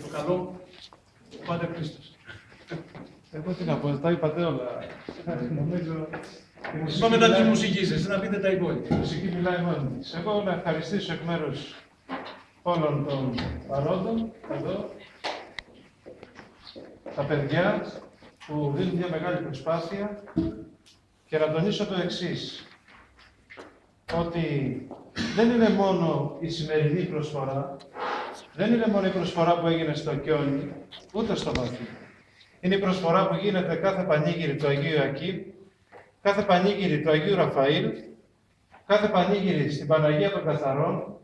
το καλό, ο Πάτερ Χρήστος. Εγώ τι να πω, τα είπατε όλα. Νομίζω. Είπα μετά τη μουσική, εσείς να πείτε τα υπόλοιπα. Η μουσική μιλάει μόνη της. Εγώ να ευχαριστήσω εκ μέρους όλων των παρόντων εδώ, τα παιδιά που δίνουν μια μεγάλη προσπάθεια και να τονίσω το εξής, ότι δεν είναι μόνο η σημερινή προσφορά, δεν είναι μόνο η προσφορά που έγινε στο Κιόνι, ούτε στο Βάθη. Είναι η προσφορά που γίνεται κάθε πανήγυρη του Αγίου Ιακήμ, κάθε πανήγυρη του Αγίου Ραφαήλ, κάθε πανήγυρη στην Παναγία των Καθαρών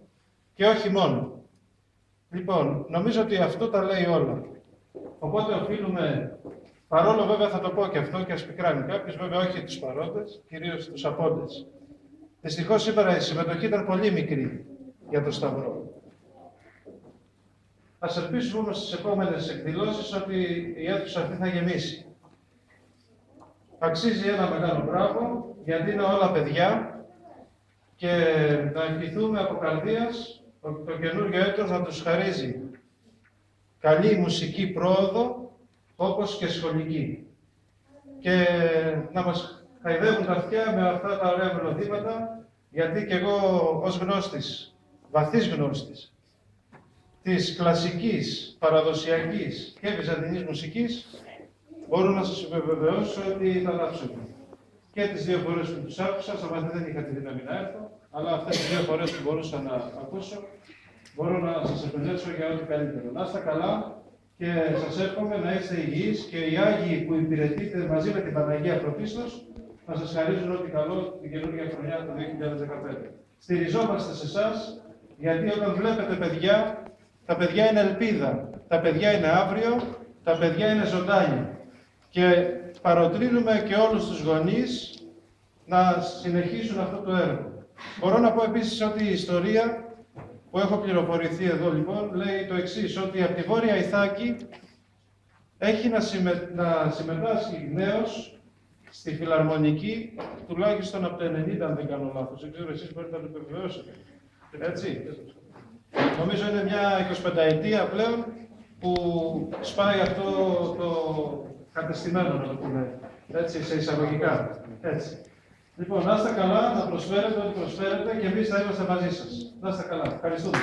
και όχι μόνο. Λοιπόν, νομίζω ότι αυτό τα λέει όλα. Οπότε οφείλουμε, παρόλο βέβαια θα το πω και αυτό και ας πικράνει κάποιος, βέβαια όχι τους παρόντες, κυρίως τους απόντες. Δυστυχώς σήμερα η συμμετοχή ήταν πολύ μικρή για το Σταυρό. Ας ελπίσουμε όμως στις επόμενες εκδηλώσεις ότι η αίθουσα αυτή θα γεμίσει. Αξίζει ένα μεγάλο μπράβο, γιατί είναι όλα παιδιά και να ευχηθούμε από καρδίας το καινούργιο έτος να τους χαρίζει καλή μουσική πρόοδο, όπως και σχολική. Και να μας χαϊδεύουν τα αυτιά με αυτά τα ωραία μελωδήματα, γιατί και εγώ ως γνώστης, βαθύς γνώστης, της κλασικής, παραδοσιακής και βυζαντινής μουσικής, μπορώ να σας επιβεβαιώσω ότι ήταν άψογο. Και τις δύο φορές που τους άκουσα, στο Βαθύ δεν είχα τη δύναμη να έρθω, αλλά αυτές τις δύο φορές που μπορούσα να ακούσω, μπορώ να σας επενέσω για ό,τι καλύτερο. Να είστε καλά και σας εύχομαι να είστε υγιείς και οι Άγιοι που υπηρετείτε μαζί με την Παναγία πρωτίστως, να σας χαρίζουν ό,τι καλό την καινούργια χρονιά του 2015. Στηριζόμαστε σε εσάς, γιατί όταν βλέπετε παιδιά, τα παιδιά είναι ελπίδα, τα παιδιά είναι αύριο, τα παιδιά είναι ζωντάνια. Και παροτρύνουμε και όλους τους γονείς να συνεχίσουν αυτό το έργο. Μπορώ να πω επίσης ότι η ιστορία που έχω πληροφορηθεί εδώ λοιπόν λέει το εξής, ότι από τη Βόρεια Ιθάκη έχει να συμμετάσχει νέος στη φιλαρμονική τουλάχιστον από το 90, αν δεν κάνω λάθος. Δεν ξέρω, εσείς μπορείτε να το επιβεβαιώσετε. Έτσι. Νομίζω είναι μια 25ετία πλέον που σπάει αυτό το κατεστημένο, να το πούμε, έτσι, σε εισαγωγικά. Έτσι. Λοιπόν, να είστε καλά, να προσφέρετε ό,τι προσφέρετε και εμείς θα είμαστε μαζί σας. Να είστε καλά. Ευχαριστούμε.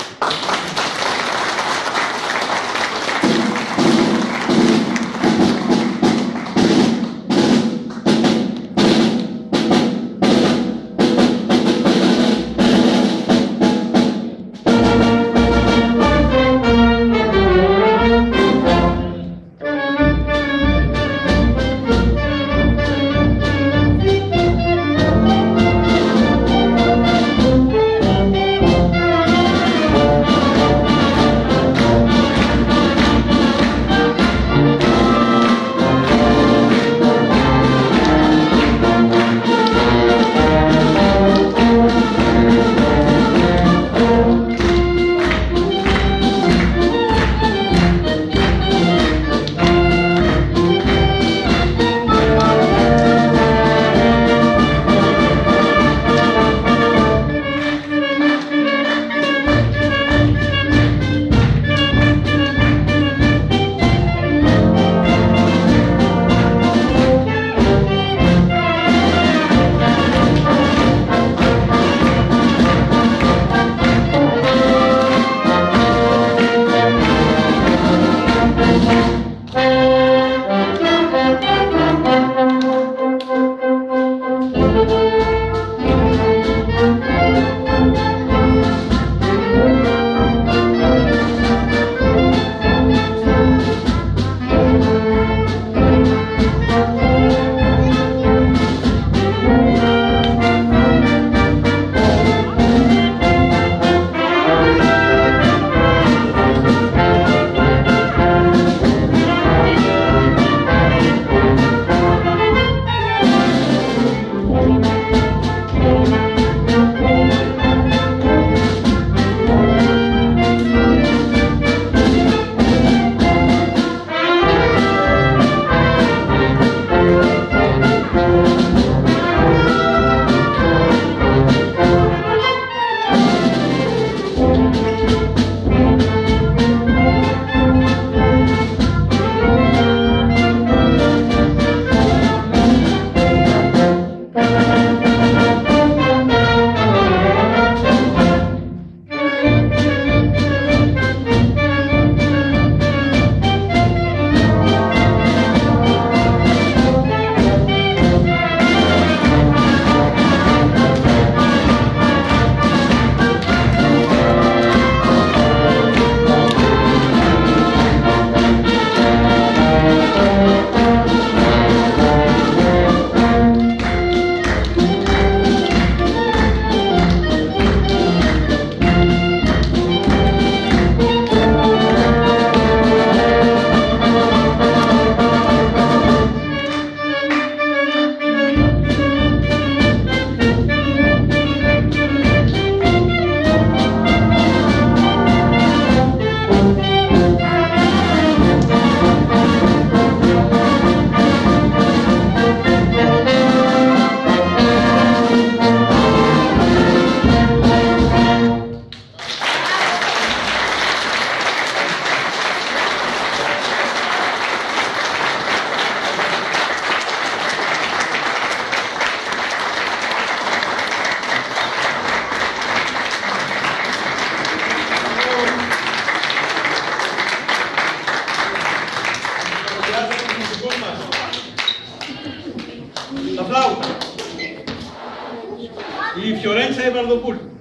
Φιωρέντσα Ιβαρδοπούλου.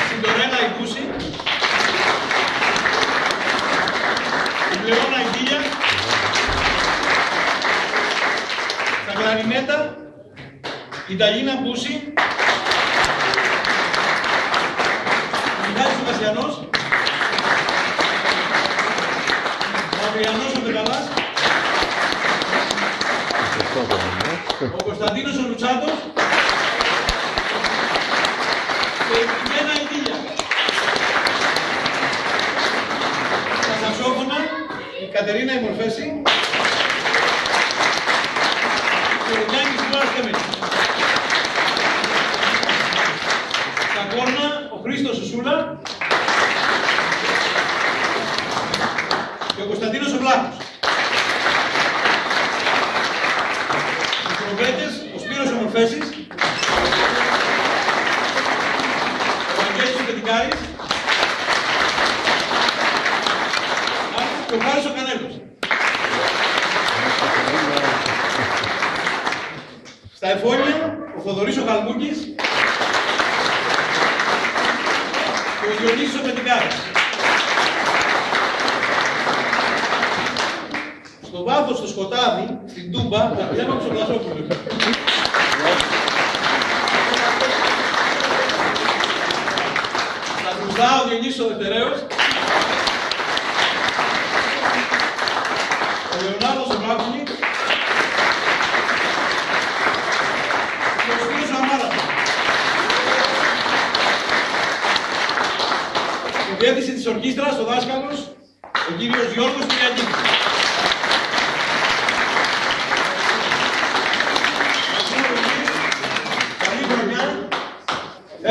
Στην Τωρένα Ικούση. Την Πλεώνα Ιτήλια. Στα κλαρινέτα η Ταλίνα Μπούση. Ο Μιχάλης ο Κασιανός. Ο Αυριανός ο Πεταλάς. Ο Κωνσταντίνος ο Λουτσάτος και η Μένα Ιτήλια. Στα σαξόφωνα η Κατερίνα Ημορφέση και ο Γιάννης Μάρας Κέμενης. Στα κόρνα ο Χρήστος Σουσούλα και ο Κωνσταντίνος ο Βλάχος. Ο Σπύρος ο Μορφέσης, ο Βαγγέλης ο Πετικάρης και ο Χάρης ο Κανέλος. Στα εφώνια ο Θοδωρής ο Καλμούκης και ο Διονύσης ο Πετικάρης. Στο βάθος, στο σκοτάδι, στην Τούμπα, τα βλέπαμε στον Πλασόπουλο. Στα Κρουστά, ο Διονύσης ο Δευτεραίος. Ο Λεωνάρδος ο Βράκουλη. Και ο Σπύρος ο Αμάραθος. Στη διεύθυνση της ορκίστρας, ο δάσκαλος, ο κύριος Γιώργος Κυριακίδης.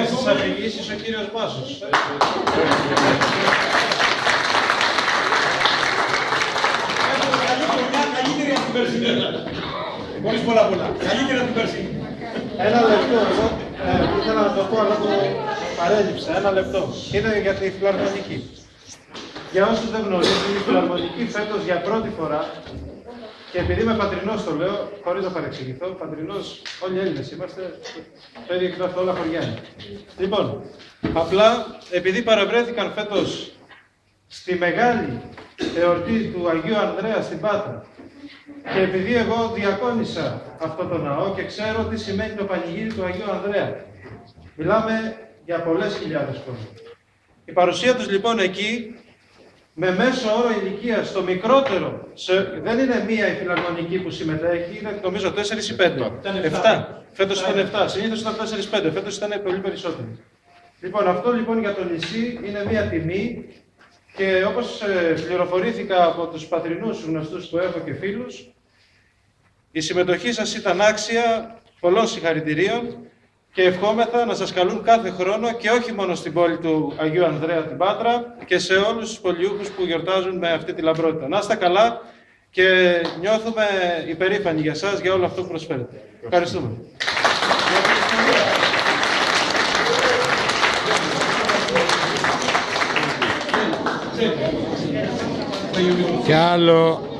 Στις αφηγήσεις ο κύριος Μάσος. Καλύτερη από την περσινή. Χωρίς πολλά. Καλύτερη από την περσινή. Ένα λεπτό, εγώ ήθελα να το πω, αλλά το παρέλειψα. Ένα λεπτό. Είναι για τη φιλαρμονική. Για όσους δεν γνωρίζουν, η φιλαρμονική φέτος για πρώτη φορά, και επειδή είμαι πατρινός το λέω, χωρίς να παρεξηγηθώ, πατρινός όλοι οι Έλληνες είμαστε, το ίδιο και όλα χωριά είναι. Λοιπόν, απλά επειδή παρευρέθηκαν φέτος στη μεγάλη εορτή του Αγίου Ανδρέα στην Πάτρα και επειδή εγώ διακόνησα αυτό το ναό και ξέρω τι σημαίνει το πανηγύρι του Αγίου Ανδρέα, μιλάμε για πολλές χιλιάδες κόσμοι. Η παρουσία τους λοιπόν εκεί, με μέσο όρο ηλικίας, το μικρότερο, δεν είναι μία η φιλαρμονική που συμμετέχει, είναι νομίζω 4 ή 5. 7. Φέτος ήταν 7, συνήθως ήταν 4-5, φέτος ήταν πολύ περισσότεροι. Λοιπόν, αυτό λοιπόν για το νησί είναι μία τιμή και όπως πληροφορήθηκα από τους πατρινούς γνωστούς που έχω και φίλους, η συμμετοχή σας ήταν άξια πολλών συγχαρητηρίων και ευχόμεθα να σας καλούν κάθε χρόνο και όχι μόνο στην πόλη του Αγίου Ανδρέα την Πάτρα και σε όλους τους πολιούχους που γιορτάζουν με αυτή τη λαμπρότητα. Να είστε καλά και νιώθουμε υπερήφανοι για σας, για όλο αυτό που προσφέρετε. Ευχαριστούμε. Κι άλλο.